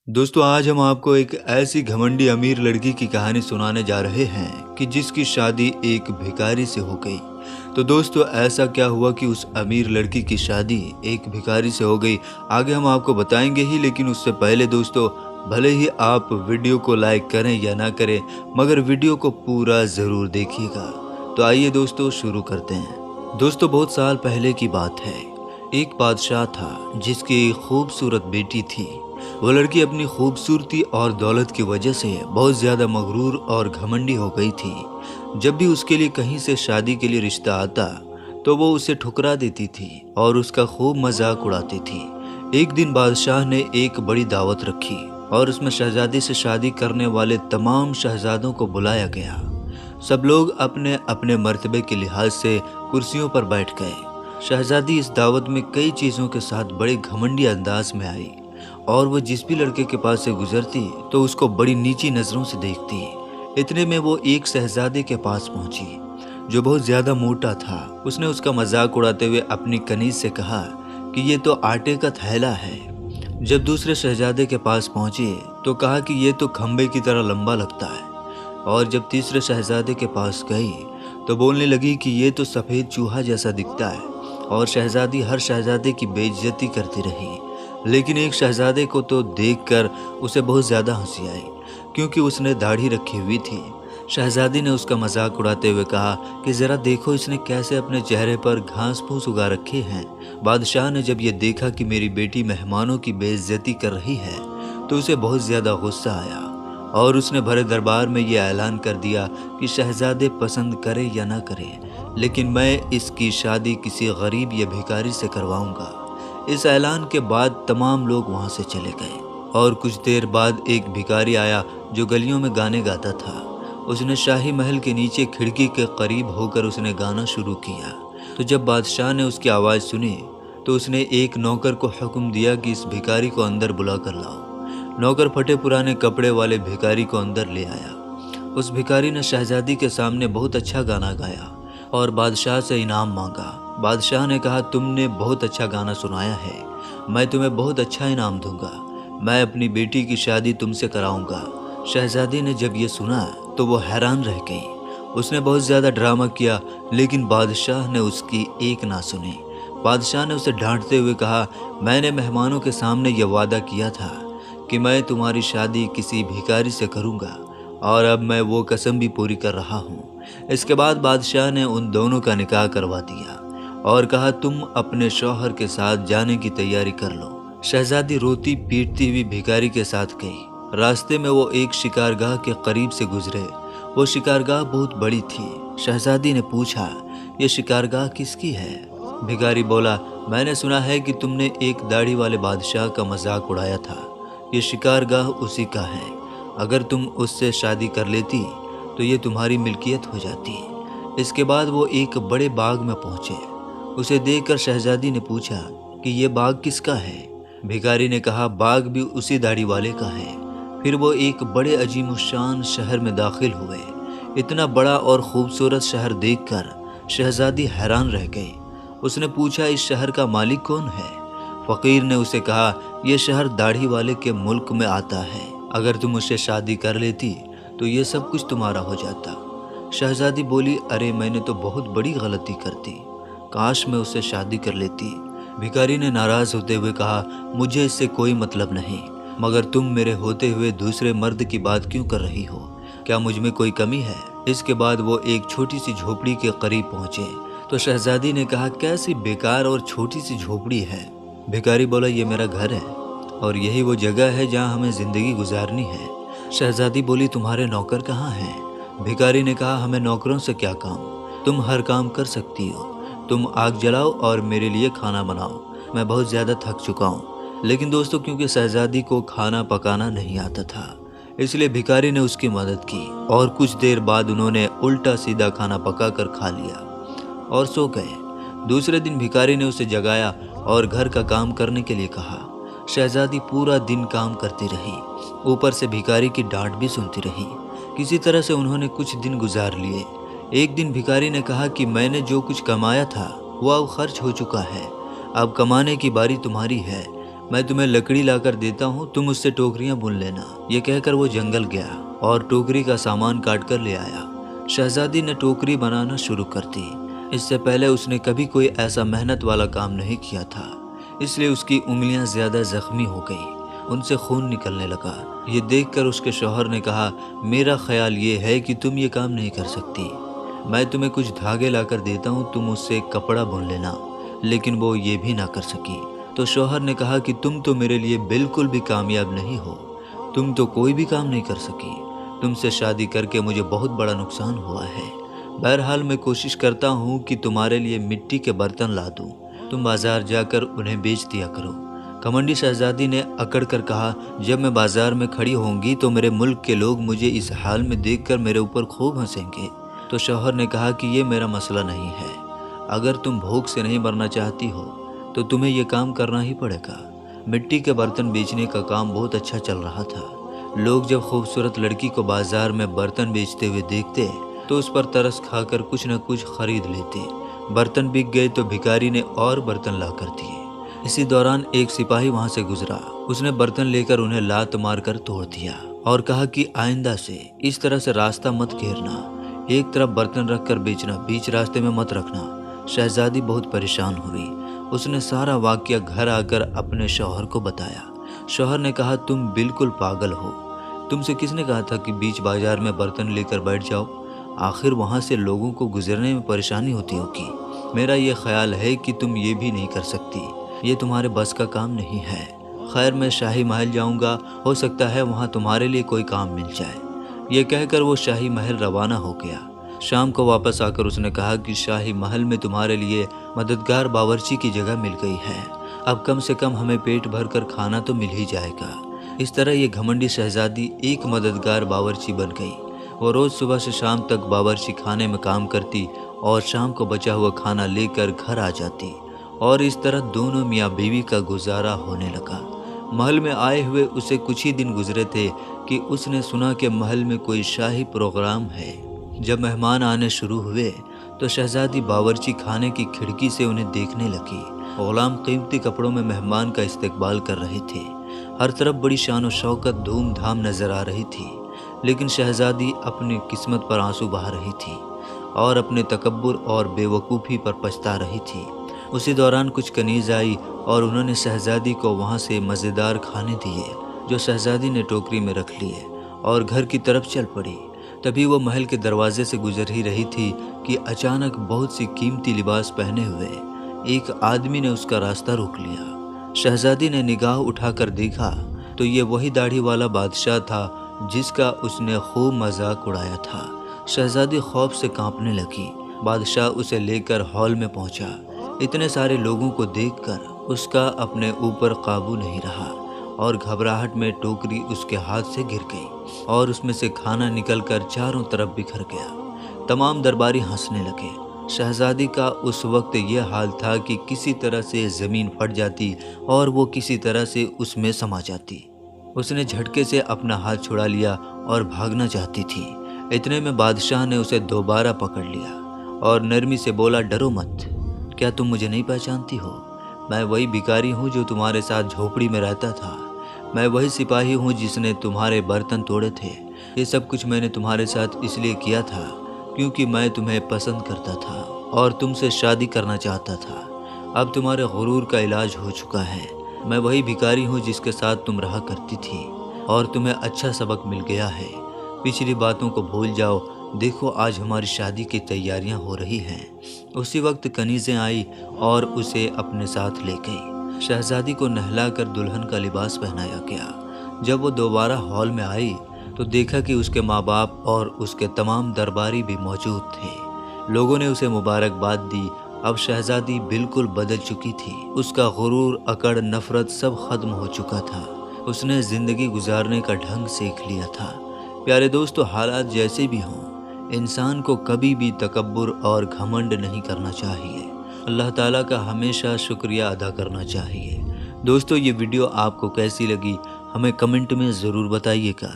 दोस्तों आज हम आपको एक ऐसी घमंडी अमीर लड़की की कहानी सुनाने जा रहे हैं कि जिसकी शादी एक भिखारी से हो गई। तो दोस्तों ऐसा क्या हुआ कि उस अमीर लड़की की शादी एक भिखारी से हो गई, आगे हम आपको बताएंगे ही। लेकिन उससे पहले दोस्तों, भले ही आप वीडियो को लाइक करें या ना करें, मगर वीडियो को पूरा ज़रूर देखिएगा। तो आइए दोस्तों शुरू करते हैं। दोस्तों बहुत साल पहले की बात है। एक बादशाह था जिसकी खूबसूरत बेटी थी। वो लड़की अपनी खूबसूरती और दौलत की वजह से बहुत ज़्यादा मगरूर और घमंडी हो गई थी। जब भी उसके लिए कहीं से शादी के लिए रिश्ता आता तो वो उसे ठुकरा देती थी और उसका खूब मजाक उड़ाती थी। एक दिन बादशाह ने एक बड़ी दावत रखी और उसमें शहजादी से शादी करने वाले तमाम शहजादों को बुलाया गया। सब लोग अपने अपने मर्तबे के लिहाज से कुर्सियों पर बैठ गए। शहजादी इस दावत में कई चीज़ों के साथ बड़े घमंडी अंदाज में आई और वो जिस भी लड़के के पास से गुजरती तो उसको बड़ी नीची नज़रों से देखती। इतने में वो एक शहजादे के पास पहुंची जो बहुत ज़्यादा मोटा था। उसने उसका मजाक उड़ाते हुए अपनी कनीज से कहा कि ये तो आटे का थैला है। जब दूसरे शहजादे के पास पहुंची तो कहा कि ये तो खंबे की तरह लंबा लगता है। और जब तीसरे शहजादे के पास गई तो बोलने लगी कि ये तो सफ़ेद चूहा जैसा दिखता है। और शहजादी हर शहजादे की बेइज्जती करती रही। लेकिन एक शहजादे को तो देखकर उसे बहुत ज़्यादा हंसी आई, क्योंकि उसने दाढ़ी रखी हुई थी। शहजादी ने उसका मजाक उड़ाते हुए कहा कि ज़रा देखो इसने कैसे अपने चेहरे पर घास फूस उगा रखे हैं। बादशाह ने जब ये देखा कि मेरी बेटी मेहमानों की बेइज्जती कर रही है तो उसे बहुत ज़्यादा गुस्सा आया और उसने भरे दरबार में ये ऐलान कर दिया कि शहजादे पसंद करे या ना करे, लेकिन मैं इसकी शादी किसी गरीब या भिखारी से करवाऊंगा। इस ऐलान के बाद तमाम लोग वहां से चले गए और कुछ देर बाद एक भिखारी आया जो गलियों में गाने गाता था। उसने शाही महल के नीचे खिड़की के करीब होकर उसने गाना शुरू किया। तो जब बादशाह ने उसकी आवाज़ सुनी तो उसने एक नौकर को हुक्म दिया कि इस भिखारी को अंदर बुला कर लाओ। नौकर फटे पुराने कपड़े वाले भिखारी को अंदर ले आया। उस भिखारी ने शहजादी के सामने बहुत अच्छा गाना गाया और बादशाह से इनाम मांगा। बादशाह ने कहा, तुमने बहुत अच्छा गाना सुनाया है, मैं तुम्हें बहुत अच्छा इनाम दूंगा। मैं अपनी बेटी की शादी तुमसे कराऊंगा। शहजादी ने जब ये सुना तो वो हैरान रह गई। उसने बहुत ज़्यादा ड्रामा किया, लेकिन बादशाह ने उसकी एक ना सुनी। बादशाह ने उसे डांटते हुए कहा, मैंने मेहमानों के सामने यह वादा किया था कि मैं तुम्हारी शादी किसी भिखारी से करूंगा और अब मैं वो कसम भी पूरी कर रहा हूँ। इसके बाद बादशाह ने उन दोनों का निकाह करवा दिया और कहा, तुम अपने शौहर के साथ जाने की तैयारी कर लो। शहजादी रोती पीटती हुई भिखारी के साथ गई। रास्ते में वो एक शिकारगाह के करीब से गुजरे। वो शिकारगाह बहुत बड़ी थी। शहजादी ने पूछा, ये शिकारगाह किसकी है? भिखारी बोला, मैंने सुना है कि तुमने एक दाढ़ी वाले बादशाह का मजाक उड़ाया था। ये शिकारगाह उसी का है। अगर तुम उससे शादी कर लेती तो ये तुम्हारी मिल्कियत हो जाती। इसके बाद वो एक बड़े बाग में पहुंचे। उसे देखकर शहजादी ने पूछा कि ये बाग किसका है? भिखारी ने कहा, बाग भी उसी दाढ़ी वाले का है। फिर वो एक बड़े अजीमुशान शहर में दाखिल हुए। इतना बड़ा और खूबसूरत शहर देखकर शहजादी हैरान रह गई। उसने पूछा, इस शहर का मालिक कौन है? फ़कीर ने उसे कहा, यह शहर दाढ़ी वाले के मुल्क में आता है। अगर तुम उससे शादी कर लेती तो ये सब कुछ तुम्हारा हो जाता। शहजादी बोली, अरे मैंने तो बहुत बड़ी गलती कर दी, काश मैं उससे शादी कर लेती। भिखारी ने नाराज़ होते हुए कहा, मुझे इससे कोई मतलब नहीं, मगर तुम मेरे होते हुए दूसरे मर्द की बात क्यों कर रही हो? क्या मुझ में कोई कमी है? इसके बाद वो एक छोटी सी झोपड़ी के करीब पहुँचे तो शहजादी ने कहा, कैसी बेकार और छोटी सी झोपड़ी है? भिखारी बोला, ये मेरा घर है और यही वो जगह है जहाँ हमें ज़िंदगी गुजारनी है। शहजादी बोली, तुम्हारे नौकर कहाँ हैं? भिखारी ने कहा, हमें नौकरों से क्या काम, तुम हर काम कर सकती हो। तुम आग जलाओ और मेरे लिए खाना बनाओ, मैं बहुत ज़्यादा थक चुका हूँ। लेकिन दोस्तों क्योंकि शहजादी को खाना पकाना नहीं आता था, इसलिए भिखारी ने उसकी मदद की और कुछ देर बाद उन्होंने उल्टा सीधा खाना पका कर खा लिया और सो गए। दूसरे दिन भिखारी ने उसे जगाया और घर का काम करने के लिए कहा। शहजादी पूरा दिन काम करती रही, ऊपर से भिखारी की डांट भी सुनती रही। किसी तरह से उन्होंने कुछ दिन गुजार लिए। एक दिन भिखारी ने कहा कि मैंने जो कुछ कमाया था वो अब खर्च हो चुका है, अब कमाने की बारी तुम्हारी है। मैं तुम्हें लकड़ी लाकर देता हूँ, तुम उससे टोकरियां बुन लेना। ये कहकर वो जंगल गया और टोकरी का सामान काट कर ले आया। शहजादी ने टोकरी बनाना शुरू कर दी। इससे पहले उसने कभी कोई ऐसा मेहनत वाला काम नहीं किया था, इसलिए उसकी उंगलियां ज्यादा जख्मी हो गई, उनसे खून निकलने लगा। ये देखकर उसके शौहर ने कहा, मेरा ख्याल ये है कि तुम ये काम नहीं कर सकती, मैं तुम्हें कुछ धागे लाकर देता हूँ, तुम उससे कपड़ा बुन लेना। लेकिन वो ये भी ना कर सकी। तो शौहर ने कहा कि तुम तो मेरे लिए बिल्कुल भी कामयाब नहीं हो, तुम तो कोई भी काम नहीं कर सकी, तुमसे शादी करके मुझे बहुत बड़ा नुकसान हुआ है। बहरहाल मैं कोशिश करता हूँ कि तुम्हारे लिए मिट्टी के बर्तन ला दूँ, तुम बाजार जाकर उन्हें बेच दिया करो। घमंडी शहजादी ने अकड़ कर कहा, जब मैं बाजार में खड़ी होंगी तो मेरे मुल्क के लोग मुझे इस हाल में देखकर मेरे ऊपर खूब हंसेंगे। तो शौहर ने कहा कि ये मेरा मसला नहीं है, अगर तुम भूख से नहीं मरना चाहती हो तो तुम्हें ये काम करना ही पड़ेगा। मिट्टी के बर्तन बेचने का काम बहुत अच्छा चल रहा था। लोग जब खूबसूरत लड़की को बाजार में बर्तन बेचते हुए देखते तो उस पर तरस खाकर कुछ न कुछ खरीद लेते। बर्तन बिक गए तो भिखारी ने और बर्तन ला कर दिए। इसी दौरान एक सिपाही वहां से गुजरा, उसने बर्तन लेकर उन्हें लात मार कर तोड़ दिया और कहा कि आइंदा से इस तरह से रास्ता मत घेरना, एक तरफ बर्तन रखकर बेचना, बीच रास्ते में मत रखना। शहजादी बहुत परेशान हुई। उसने सारा वाकया घर आकर अपने शौहर को बताया। शौहर ने कहा, तुम बिल्कुल पागल हो, तुमसे किसने कहा था कि बीच बाजार में बर्तन लेकर बैठ जाओ, आखिर वहां से लोगों को गुजरने में परेशानी होती होगी। मेरा ये ख्याल है कि तुम ये भी नहीं कर सकती, ये तुम्हारे बस का काम नहीं है। खैर मैं शाही महल जाऊंगा, हो सकता है वहाँ तुम्हारे लिए कोई काम मिल जाए। ये कहकर वो शाही महल रवाना हो गया। शाम को वापस आकर उसने कहा कि शाही महल में तुम्हारे लिए मददगार बावर्ची की जगह मिल गई है, अब कम से कम हमें पेट भर कर खाना तो मिल ही जाएगा। इस तरह ये घमंडी शहजादी एक मददगार बावर्ची बन गई। वो रोज़ सुबह से शाम तक बावर्ची खाने में काम करती और शाम को बचा हुआ खाना लेकर घर आ जाती और इस तरह दोनों मियाँ बीवी का गुजारा होने लगा। महल में आए हुए उसे कुछ ही दिन गुजरे थे कि उसने सुना कि महल में कोई शाही प्रोग्राम है। जब मेहमान आने शुरू हुए तो शहजादी बावर्ची खाने की खिड़की से उन्हें देखने लगी। गुलाम कीमती कपड़ों में मेहमान का इस्तकबाल कर रहे थे। हर तरफ बड़ी शान और शौकत धूमधाम नजर आ रही थी, लेकिन शहजादी अपनी किस्मत पर आंसू बहा रही थी और अपने तकब्बुर और बेवकूफ़ी पर पछता रही थी। उसी दौरान कुछ कनीज आई और उन्होंने शहजादी को वहाँ से मज़ेदार खाने दिए जो शहजादी ने टोकरी में रख लिए और घर की तरफ चल पड़ी। तभी वो महल के दरवाजे से गुजर ही रही थी कि अचानक बहुत सी कीमती लिबास पहने हुए एक आदमी ने उसका रास्ता रोक लिया। शहजादी ने निगाह उठाकर देखा तो ये वही दाढ़ी वाला बादशाह था जिसका उसने खूब मजाक उड़ाया था। शहजादी खौफ से कांपने लगी। बादशाह उसे लेकर हॉल में पहुंचा। इतने सारे लोगों को देखकर उसका अपने ऊपर काबू नहीं रहा और घबराहट में टोकरी उसके हाथ से गिर गई और उसमें से खाना निकलकर चारों तरफ बिखर गया। तमाम दरबारी हंसने लगे। शहजादी का उस वक्त यह हाल था कि किसी तरह से ज़मीन फट जाती और वो किसी तरह से उसमें समा जाती। उसने झटके से अपना हाथ छुड़ा लिया और भागना चाहती थी। इतने में बादशाह ने उसे दोबारा पकड़ लिया और नरमी से बोला, डरो मत, क्या तुम मुझे नहीं पहचानती हो? मैं वही भिखारी हूँ जो तुम्हारे साथ झोपड़ी में रहता था। मैं वही सिपाही हूँ जिसने तुम्हारे बर्तन तोड़े थे। ये सब कुछ मैंने तुम्हारे साथ इसलिए किया था क्योंकि मैं तुम्हें पसंद करता था और तुमसे शादी करना चाहता था। अब तुम्हारे गुरूर का इलाज हो चुका है। मैं वही भिखारी हूँ जिसके साथ तुम रहा करती थी और तुम्हें अच्छा सबक मिल गया है। पिछली बातों को भूल जाओ। देखो आज हमारी शादी की तैयारियां हो रही हैं। उसी वक्त कनीज़ें आई और उसे अपने साथ ले गई। शहजादी को नहलाकर दुल्हन का लिबास पहनाया गया। जब वो दोबारा हॉल में आई तो देखा कि उसके माँ बाप और उसके तमाम दरबारी भी मौजूद थे। लोगों ने उसे मुबारकबाद दी। अब शहजादी बिल्कुल बदल चुकी थी। उसका गुरूर, अकड़, नफरत सब खत्म हो चुका था। उसने ज़िंदगी गुजारने का ढंग सीख लिया था। प्यारे दोस्तों, हालात जैसे भी हों, इंसान को कभी भी तकब्बुर और घमंड नहीं करना चाहिए। अल्लाह ताला का हमेशा शुक्रिया अदा करना चाहिए। दोस्तों, ये वीडियो आपको कैसी लगी हमें कमेंट में ज़रूर बताइएगा।